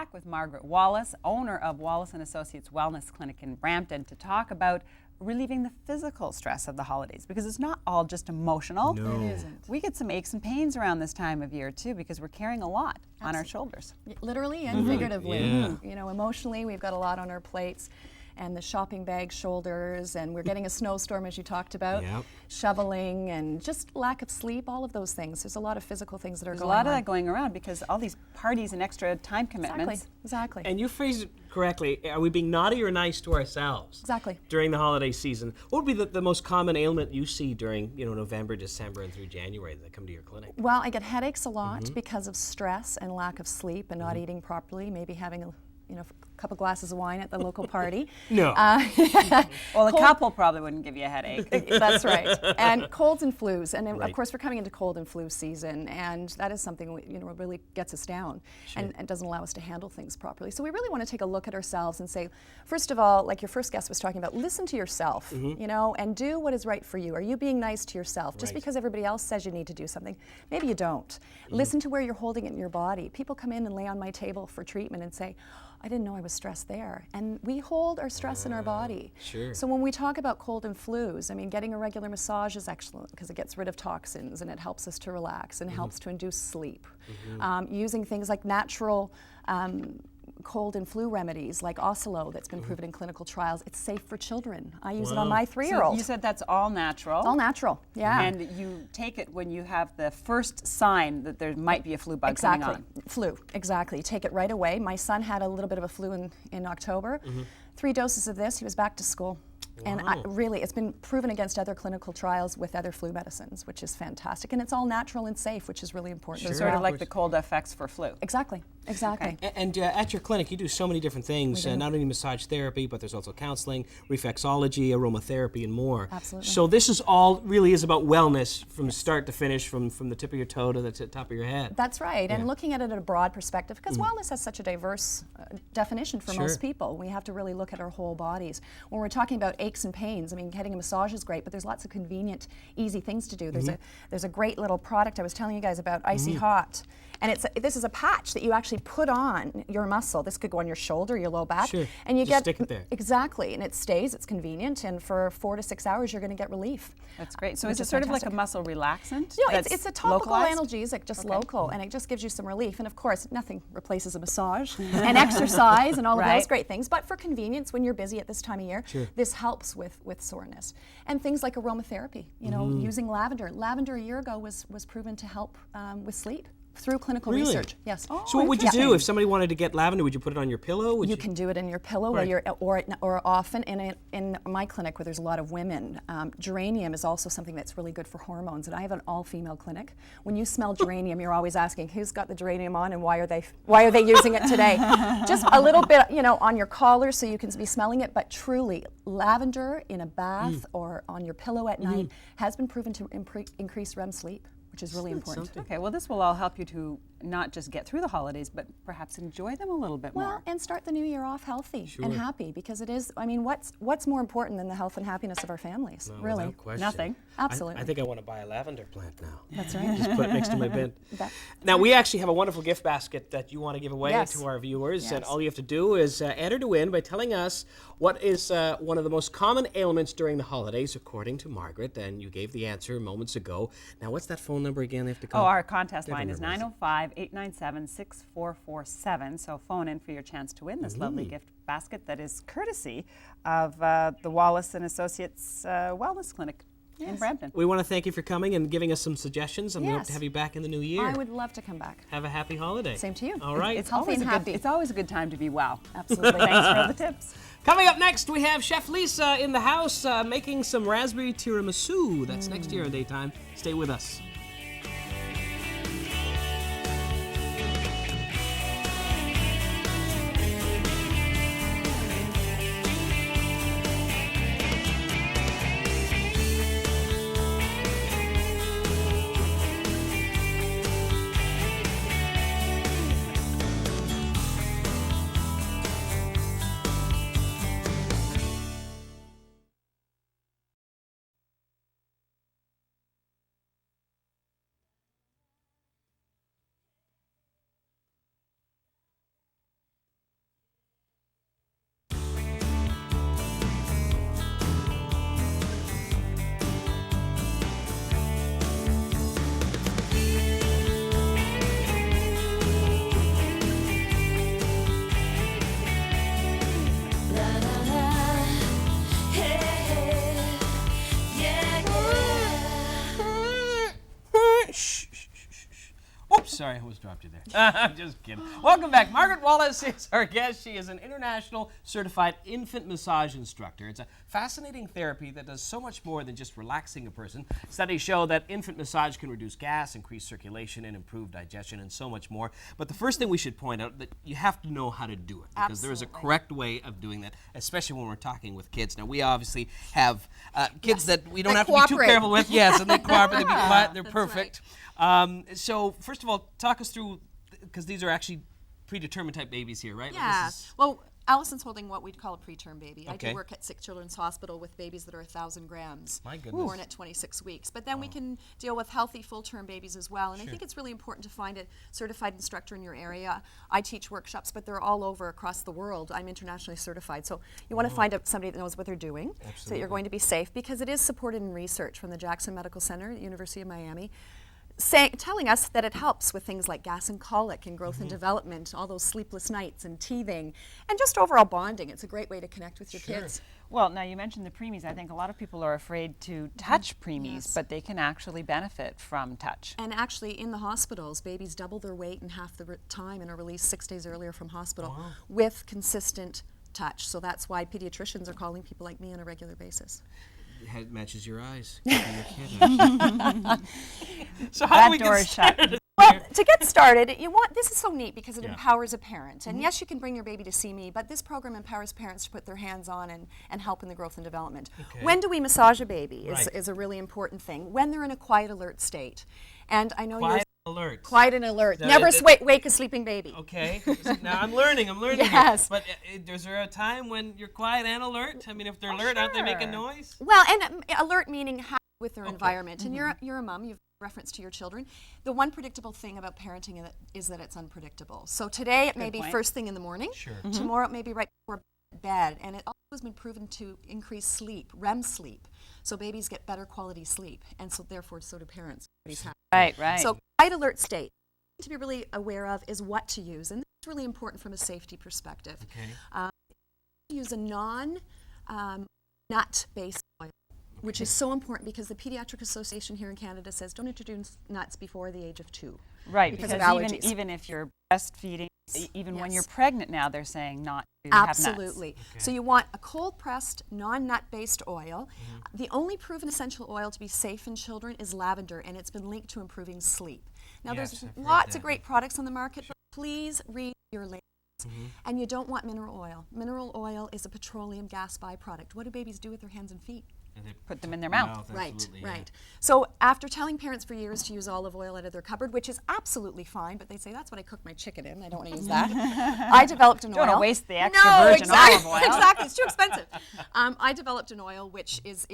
back with Margaret Wallace, owner of Wallace & Associates Wellness Clinic in Brampton, to talk about relieving the physical stress of the holidays, because it's not all just emotional. No. It isn't. We get some aches and pains around this time of year too, because we're carrying a lot on our shoulders. Literally and figuratively. Yeah. You know, emotionally, we've got a lot on our plates, and the shopping bag shoulders, and we're getting a snowstorm, as you talked about, Yep. shoveling, and just lack of sleep, all of those things. There's a lot of physical things that are There's a going lot on. of that going around because all these parties and extra time commitments. Exactly. And you phrased it correctly. Are we being naughty or nice to ourselves? Exactly. During the holiday season, what would be the most common ailment you see during, November, December, and through January that come to your clinic? Well, I get headaches a lot because of stress and lack of sleep and not eating properly, maybe having a couple glasses of wine at the local party. No. Well, a couple probably wouldn't give you a headache. That's right. And colds and flus, and then, of course we're coming into cold and flu season, and that is something really gets us down and doesn't allow us to handle things properly. So we really want to take a look at ourselves and say, first of all, like your first guest was talking about, listen to yourself, and do what is right for you. Are you being nice to yourself? Just because everybody else says you need to do something, maybe you don't. Listen to where you're holding it in your body. People come in and lay on my table for treatment and say, I didn't know I was stressed there. And we hold our stress in our body. Sure. So when we talk about cold and flus, I mean, getting a regular massage is excellent because it gets rid of toxins and it helps us to relax and helps to induce sleep. Using things like natural cold and flu remedies like Oslo that's been proven in clinical trials. It's safe for children. I use it on my 3-year-old. So you said that's all natural. All natural, yeah. And you take it when you have the first sign that there might be a flu bug coming on. Flu, exactly. Take it right away. My son had a little bit of a flu in October. 3 doses of this, he was back to school. And really, it's been proven against other clinical trials with other flu medicines, which is fantastic. And it's all natural and safe, which is really important. It's sort of like the cold effects for flu. Exactly. And at your clinic, you do so many different things, not only massage therapy, but there's also counseling, reflexology, aromatherapy, and more. Absolutely. So this is all really is about wellness from start to finish, from the tip of your toe to the top of your head. That's right. And looking at it at a broad perspective, because wellness has such a diverse definition for most people. We have to really look at our whole bodies. When we're talking about aches and pains, I mean, getting a massage is great, but there's lots of convenient, easy things to do. There's a great little product I was telling you guys about, Icy Hot. And this is a patch that you actually put on your muscle. This could go on your shoulder, your low back. Sure. And you Just get stick it there. Exactly. And it stays, it's convenient, and for 4 to 6 hours you're going to get relief. That's great. So Which is it is sort of like a fantastic. muscle relaxant? No, that's it's a topical localized? analgesic, just local, and it just gives you some relief. And of course, nothing replaces a massage and exercise and all of those great things. But for convenience, when you're busy at this time of year, this helps with soreness. And things like aromatherapy, using lavender. Lavender a year ago was proven to help with sleep through clinical research. Yes. So what would you do if somebody wanted to get lavender? Would you put it on your pillow? You can do it in your pillow, or often in my clinic where there's a lot of women. Geranium is also something that's really good for hormones, and I have an all-female clinic. When you smell geranium, you're always asking who's got the geranium on and why are they using it today? Just a little bit, on your collar so you can be smelling it. But truly, lavender in a bath or on your pillow at night has been proven to increase REM sleep, which is really important. Okay, well, this will all help you to not just get through the holidays, but perhaps enjoy them a little bit more. Well, and start the new year off healthy and happy, because it is, I mean, what's more important than the health and happiness of our families? No, really? without question. Nothing. Absolutely. I think I want to buy a lavender plant now. That's right. Just put it next to my bed. Now, we actually have a wonderful gift basket that you want to give away to our viewers, and all you have to do is enter to win by telling us what is one of the most common ailments during the holidays, according to Margaret, and you gave the answer moments ago. Now, what's that phone number again they have to call? Oh, our contest line is 905-897-6447, so phone in for your chance to win this lovely gift basket that is courtesy of the Wallace & Associates Wellness Clinic in Brampton. We want to thank you for coming and giving us some suggestions, and we hope to have you back in the new year. I would love to come back. Have a happy holiday. Same to you. All right. It's Healthy always and a happy. it's always a good time to be well. Absolutely. Thanks for the tips. Coming up next, we have Chef Lisa in the house making some raspberry tiramisu. That's next year in daytime. Stay with us. sorry, I almost dropped you there. I'm just kidding. Welcome back. Margaret Wallace is our guest. She is an international certified infant massage instructor. It's a fascinating therapy that does so much more than just relaxing a person. Studies show that infant massage can reduce gas, increase circulation, and improve digestion, and so much more. But the first thing we should point out that you have to know how to do it, because there is a correct way of doing that, especially when we're talking with kids. Now, we obviously have kids that we don't have to be too careful with. Yes, and they cooperate, they be quiet, they're perfect. Right. So first of all, talk us through, because these are actually predetermined type babies here, right? Yeah. Well, Allison's holding what we'd call a preterm baby. Okay. I do work at Sick Children's Hospital with babies that are 1,000 grams. My goodness. Born at 26 weeks. But then we can deal with healthy full-term babies as well. And I think it's really important to find a certified instructor in your area. I teach workshops, but they're all over across the world. I'm internationally certified. So you want to find somebody that knows what they're doing, so that you're going to be safe, because it is supported in research from the Jackson Medical Center at the University of Miami. Telling us that it helps with things like gas and colic and growth and development, all those sleepless nights and teething, and just overall bonding. It's a great way to connect with your kids. Well, now you mentioned the preemies. I think a lot of people are afraid to touch preemies, but they can actually benefit from touch. And actually, in the hospitals, babies double their weight in half the time and are released 6 days earlier from hospital with consistent touch. So that's why pediatricians are calling people like me on a regular basis. It matches your eyes. So how do we get started? Well, to get started, this is so neat because it empowers a parent. And yes, you can bring your baby to see me, but this program empowers parents to put their hands on and help in the growth and development. Okay. When do we massage a baby Right. is a really important thing. When they're in a quiet, alert state. And I know Quiet alert. Quiet and alert. So Never wake a sleeping baby. Okay. Now I'm learning. Yes. But is there a time when you're quiet and alert? I mean, if they're alert, aren't they making noise? Well, and alert meaning happy with their environment. And you're a mom. You've reference to your children. The one predictable thing about parenting is that it's unpredictable. So today it may be first thing in the morning. Sure. Tomorrow it may be right before bed. And it also has been proven to increase sleep, REM sleep. So babies get better quality sleep. And so therefore so do parents. Right, right. So quiet alert state to be really aware of is what to use. And this is really important from a safety perspective. Okay. Use a non-nut-based oil, which is so important because the Pediatric Association here in Canada says don't introduce nuts before the age of 2. Right, because because of allergies. even if you're breastfeeding, even when you're pregnant now, they're saying not to Absolutely. have nuts. So you want a cold-pressed, non-nut-based oil. The only proven essential oil to be safe in children is lavender, and it's been linked to improving sleep. Now, there's lots of great products on the market, but please read your labels. And you don't want mineral oil. Mineral oil is a petroleum gas byproduct. What do babies do with their hands and feet? And they Put them in their mouth. Right. So after telling parents for years to use olive oil out of their cupboard, which is absolutely fine, but they say, that's what I cook my chicken in, I don't want to use that. I developed an oil. Don't want to waste the extra virgin olive oil. Exactly, it's too expensive. I developed an oil which is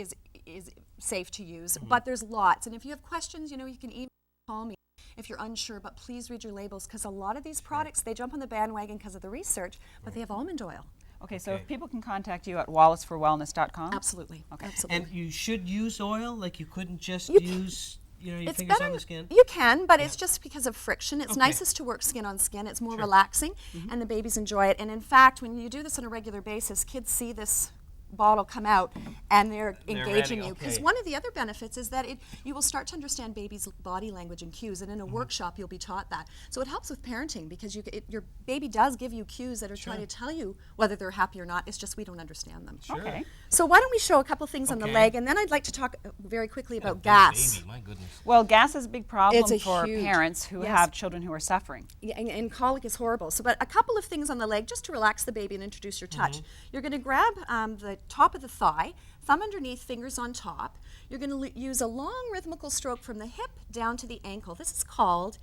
safe to use, but there's lots. And if you have questions, you can email, call me if you're unsure, but please read your labels, because a lot of these products, they jump on the bandwagon because of the research, but they have almond oil. Okay, so if people can contact you at wallisforwellness.com? Absolutely. Okay. Absolutely. And you should use oil? Like you couldn't just use your fingers on the skin? You can, but it's just because of friction. It's nicest to work skin on skin. It's more relaxing, and the babies enjoy it. And in fact, when you do this on a regular basis, kids see this bottle come out and they're engaging you, because one of the other benefits is that you will start to understand baby's body language and cues, and in a workshop you'll be taught that. So it helps with parenting because your baby does give you cues that are trying to tell you whether they're happy or not. It's just we don't understand them. Okay. So why don't we show a couple things on the leg, and then I'd like to talk very quickly about gas. Baby, my goodness. Well, gas is a big problem It's a for huge- parents who have children who are suffering. Yeah, and colic is horrible. So, but a couple of things on the leg just to relax the baby and introduce your touch. You're going to grab the top of the thigh, thumb underneath, fingers on top. You're going to use a long rhythmical stroke from the hip down to the ankle. This is called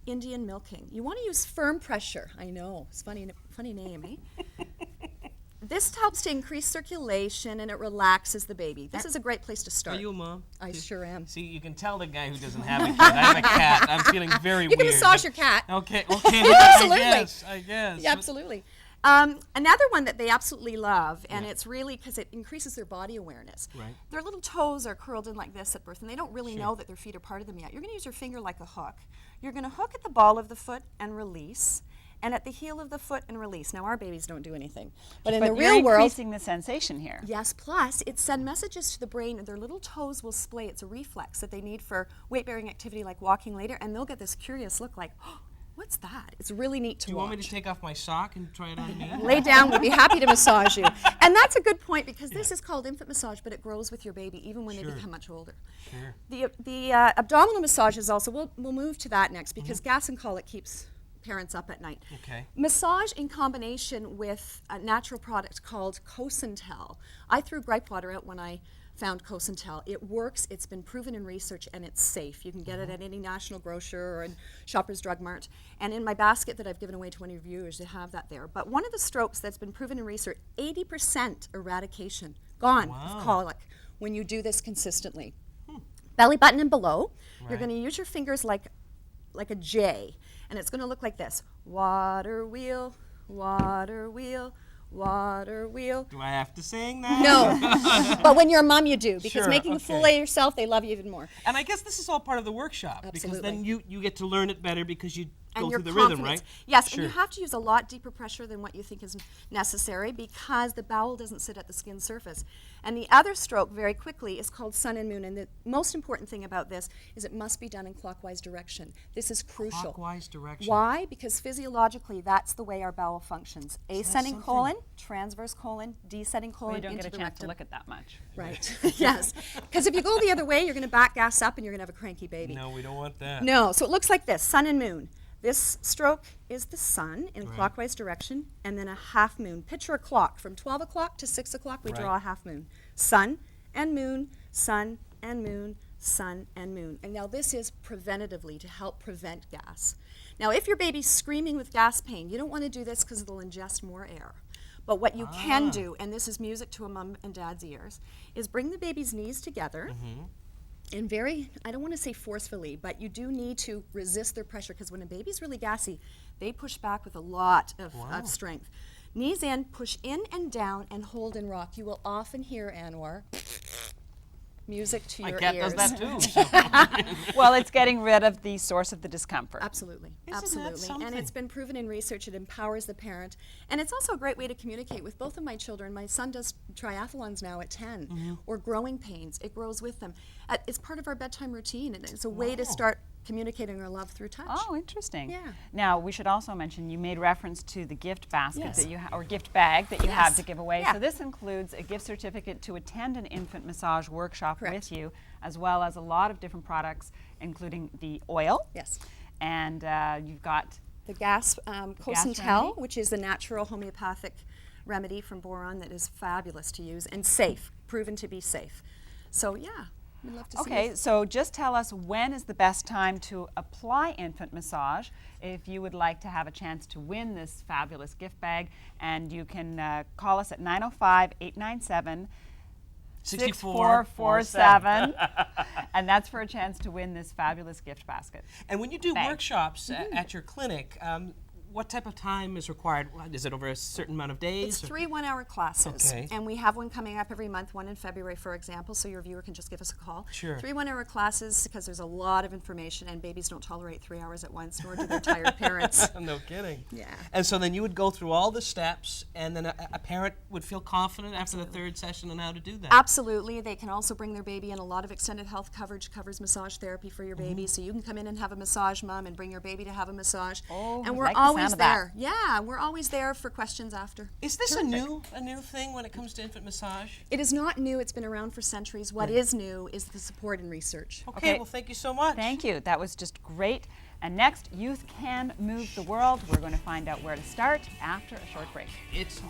Indian milking. You want to use firm pressure. I know, it's funny name, eh? This helps to increase circulation and it relaxes the baby. This is a great place to start. Are you a mom? I sure am. See, you can tell the guy who doesn't have a kid. I have a cat. I'm feeling very weird. You can massage your cat. Okay. Absolutely. I guess. Yeah, absolutely. Another one that they absolutely love, and it's really because it increases their body awareness. Right. Their little toes are curled in like this at birth, and they don't really know that their feet are part of them yet. You're going to use your finger like a hook. You're going to hook at the ball of the foot and release. and at the heel of the foot and release. Now our babies don't do anything, but in But the you're real world, increasing the sensation here. yes, plus it sends messages to the brain and their little toes will splay. It's a reflex that they need for weight-bearing activity like walking later, and they'll get this curious look like, oh, what's that? It's really neat to watch. Do you want me to take off my sock and try it on me? Lay down, we'll be happy to massage you. And that's a good point because this is called infant massage, but it grows with your baby even when they become much older. Sure. The abdominal massage is also, we'll move to that next because gas and colic keeps parents up at night. Okay. Massage in combination with a natural product called Cosentel. I threw gripe water out when I found Cosentel. It works, it's been proven in research, and it's safe. You can get it at any national grocer or in Shoppers Drug Mart. And in my basket that I've given away to one of your viewers, they have that there. But one of the strokes that's been proven in research, 80% eradication, gone of colic when you do this consistently. Belly button and below, you're going to use your fingers like a J, and it's going to look like this. Water wheel, water wheel, water wheel. Do I have to sing that? No, but when you're a mom, you do, because Sure, making a fool of yourself, they love you even more. And I guess this is all part of the workshop. Because Absolutely. then you get to learn it better because you And go your through the rhythm, confidence. right? Yes, Sure. and you have to use a lot deeper pressure than what you think is necessary because the bowel doesn't sit at the skin surface. And the other stroke, very quickly, is called sun and moon. And the most important thing about this is it must be done in clockwise direction. This is crucial. Clockwise direction. Why? Because physiologically, that's the way our bowel functions. Ascending colon, transverse colon, descending colon, Well, you don't into get a the chance to rectum. look at that much. Right, yes. Because if you go the other way, you're going to back gas up and you're going to have a cranky baby. No, we don't want that. No, so it looks like this, sun and moon. This stroke is the sun in clockwise direction, and then a half moon. Picture a clock. From 12 o'clock to 6 o'clock, we draw a half moon. Sun and moon, sun and moon, sun and moon. And now this is preventatively to help prevent gas. Now if your baby's screaming with gas pain, you don't want to do this because it'll ingest more air. But what you can do, and this is music to a mom and dad's ears, is bring the baby's knees together and very, I don't want to say forcefully, but you do need to resist their pressure because when a baby's really gassy, they push back with a lot of strength. Knees in, push in and down, and hold and rock. You will often hear, Anwar, music to My your cat ears. does that too. Well, it's getting rid of the source of the discomfort. Absolutely, Isn't that absolutely. And something? it's been proven in research, it empowers the parent. And it's also a great way to communicate with both of my children. My son does triathlons now at 10, or growing pains. It grows with them. It's part of our bedtime routine, and it's a way to start communicating our love through touch. Oh, interesting. Yeah. Now, we should also mention you made reference to the gift basket Yes. that you or gift bag that you have Yes. to give away. Yeah. So this includes a gift certificate to attend an infant massage workshop Correct. with you, as well as a lot of different products, including the oil. Yes. And you've got The gas remedy? Cosentel, which is the natural homeopathic remedy from boron that is fabulous to use and safe, proven to be safe. So yeah, we'd love to see Okay, you. so just tell us when is the best time to apply infant massage if you would like to have a chance to win this fabulous gift bag. And you can call us at 905-897 6447, and that's for a chance to win this fabulous gift basket. And when you do Bag. workshops at your clinic, what type of time is required? Is it over a certain amount of days? It's or- 3 one-hour classes, Okay. and we have one coming up every month, one in February, for example, so your viewer can just give us a call. Sure. 3 one-hour classes because there's a lot of information, and babies don't tolerate 3 hours at once, nor do their tired parents. No kidding. Yeah. And so then you would go through all the steps, and then a parent would feel confident after the third session on how to do that. Absolutely. They can also bring their baby in. A lot of extended health coverage covers massage therapy for your baby, so you can come in and have a massage, mom, and bring your baby to have a massage. Oh, and I we're like the sound always of that. there. Yeah, we're always there for questions after. Is this a new thing when it comes to infant massage? It is not new. It's been around for centuries. What is new is the support and research. Okay, Okay. well, thank you so much. Thank you. That was just great. And next, Youth Can Move the World. We're going to find out where to start after a short break. It's